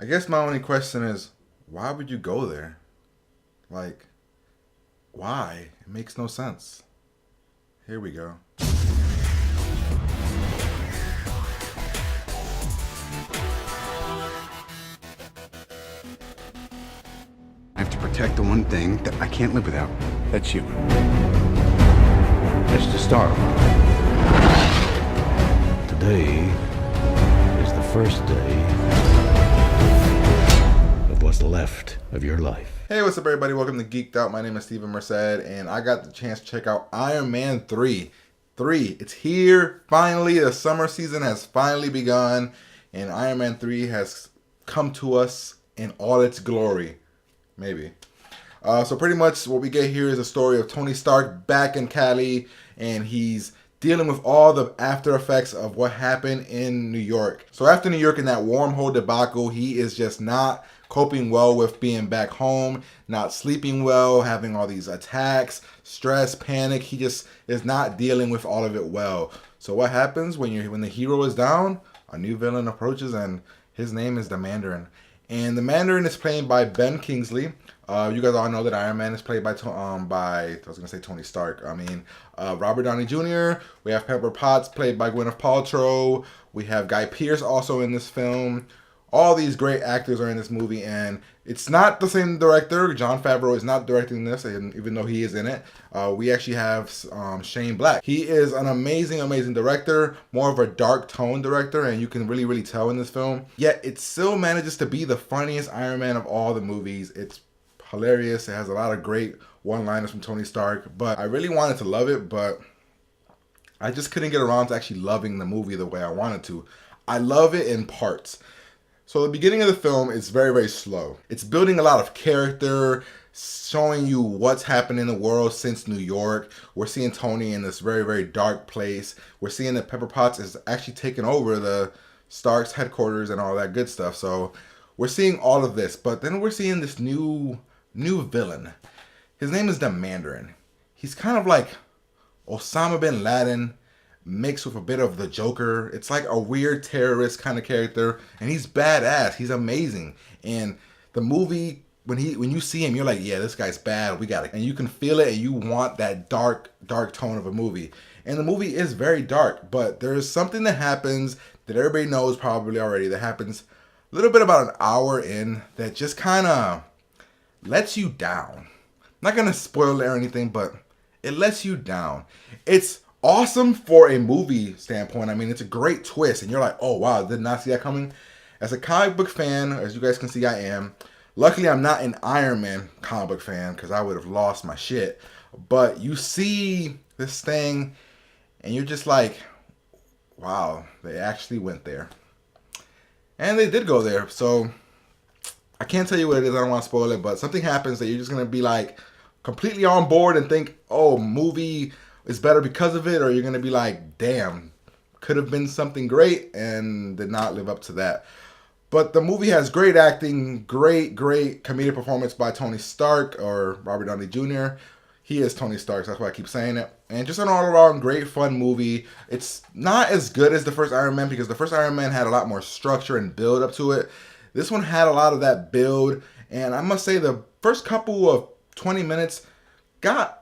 I guess my only question is, why would you go there? Like, why? It makes no sense. Here we go. I have to protect the one thing that I can't live without. That's you. That's the star. Today is the first day of what's left of your life. Hey, what's up, everybody? Welcome to Geeked Out. My name is Steven Merced, and I got the chance to check out Iron Man 3. It's here, finally. The summer season has finally begun, and Iron Man 3 has come to us in all its glory. Maybe. So pretty much what we get here is a story of Tony Stark back in Cali, and he's dealing with all the after effects of what happened in New York. So after New York and that wormhole debacle, he is just not coping well with being back home, not sleeping well, having all these attacks, stress, panic. He just is not dealing with all of it well. So what happens when the hero is down? A new villain approaches, and his name is the Mandarin. And the Mandarin is played by Ben Kingsley. You guys all know that Iron Man is played by Tony Stark. Robert Downey Jr. We have Pepper Potts played by Gwyneth Paltrow. We have Guy Pearce also in this film. All these great actors are in this movie, and it's not the same director. Jon Favreau is not directing this, and even though he is in it. We actually have Shane Black. He is an amazing, amazing director, more of a dark tone director, and you can really, really tell in this film. Yet it still manages to be the funniest Iron Man of all the movies. It's hilarious. It has a lot of great one-liners from Tony Stark, but I really wanted to love it, but I just couldn't get around to actually loving the movie the way I wanted to. I love it in parts. So the beginning of the film is very, very slow. It's building a lot of character, showing you what's happened in the world since New York. We're seeing Tony in this very, very dark place. We're seeing that Pepper Potts is actually taking over the Stark's headquarters and all that good stuff. So we're seeing all of this, but then we're seeing this new villain. His name is the Mandarin. He's kind of like Osama bin Laden mixed with a bit of the Joker. It's like a weird terrorist kind of character, and he's badass. He's amazing. And the movie, when you see him, you're like, yeah, this guy's bad. We got it. And you can feel it, and you want that dark tone of a movie. And the movie is very dark, but there's something that happens that everybody knows probably already that happens a little bit about an hour in that just kind of lets you down. I'm not going to spoil it or anything, but it lets you down. It's awesome for a movie standpoint. I mean, it's a great twist, and you're like, oh wow, did not see that coming. As a comic book fan, as you guys can see, I am. Luckily, I'm not an Iron Man comic book fan because I would have lost my shit. But you see this thing, and you're just like, wow, they actually went there. And they did go there. So I can't tell you what it is. I don't want to spoil it, but something happens that you're just going to be like completely on board and think, oh, movie is better because of it, or you're going to be like, damn, could have been something great and did not live up to that. But the movie has great acting, great comedic performance by Tony Stark, or Robert Downey Jr. He is Tony Stark, so that's why I keep saying it. And just an all-around great fun movie. It's not as good as the first Iron Man because the first Iron Man had a lot more structure and build up to it. This one had a lot of that build, and I must say the first couple of 20 minutes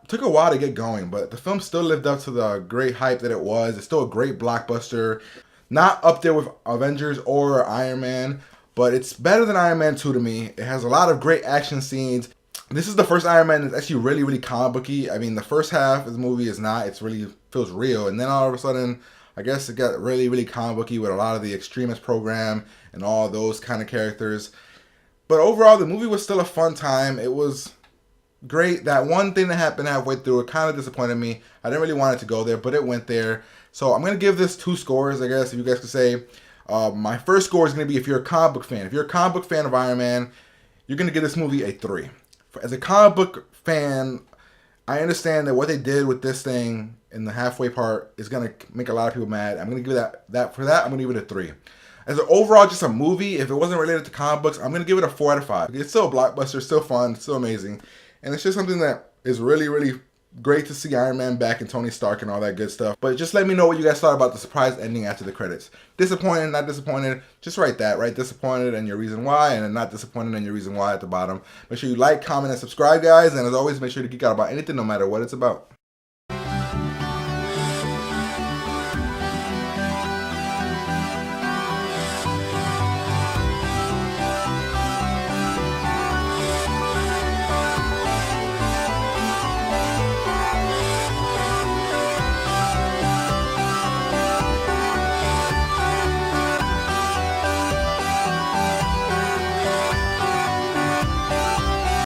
took a while to get going, but the film still lived up to the great hype that it was. It's still a great blockbuster. Not up there with Avengers or Iron Man, but it's better than Iron Man 2 to me. It has a lot of great action scenes. This is the first Iron Man that's actually really, really comic booky. I mean, the first half of the movie is not. It's really feels real. And then all of a sudden, I guess it got really, really comic booky with a lot of the Extremist program and all those kind of characters. But overall, the movie was still a fun time. It was great. That one thing that happened halfway through, it kind of disappointed me. I didn't really want it to go there, but it went there. So I'm going to give this 2 scores, I guess, if you guys could say. My first score is going to be if you're a comic book fan. If you're a comic book fan of Iron Man, you're going to give this movie a 3. As a comic book fan, I understand that what they did with this thing in the halfway part is going to make a lot of people mad. I'm going to give that I'm going to give it a 3. As an overall, just a movie, if it wasn't related to comic books, I'm going to give it a 4 out of 5. It's still a blockbuster, still fun, still amazing. And it's just something that is really, really great to see Iron Man back and Tony Stark and all that good stuff. But just let me know what you guys thought about the surprise ending after the credits. Disappointed, not disappointed, just write that. Write disappointed and your reason why, and then not disappointed and your reason why at the bottom. Make sure you like, comment, and subscribe, guys. And as always, make sure to geek out about anything, no matter what it's about.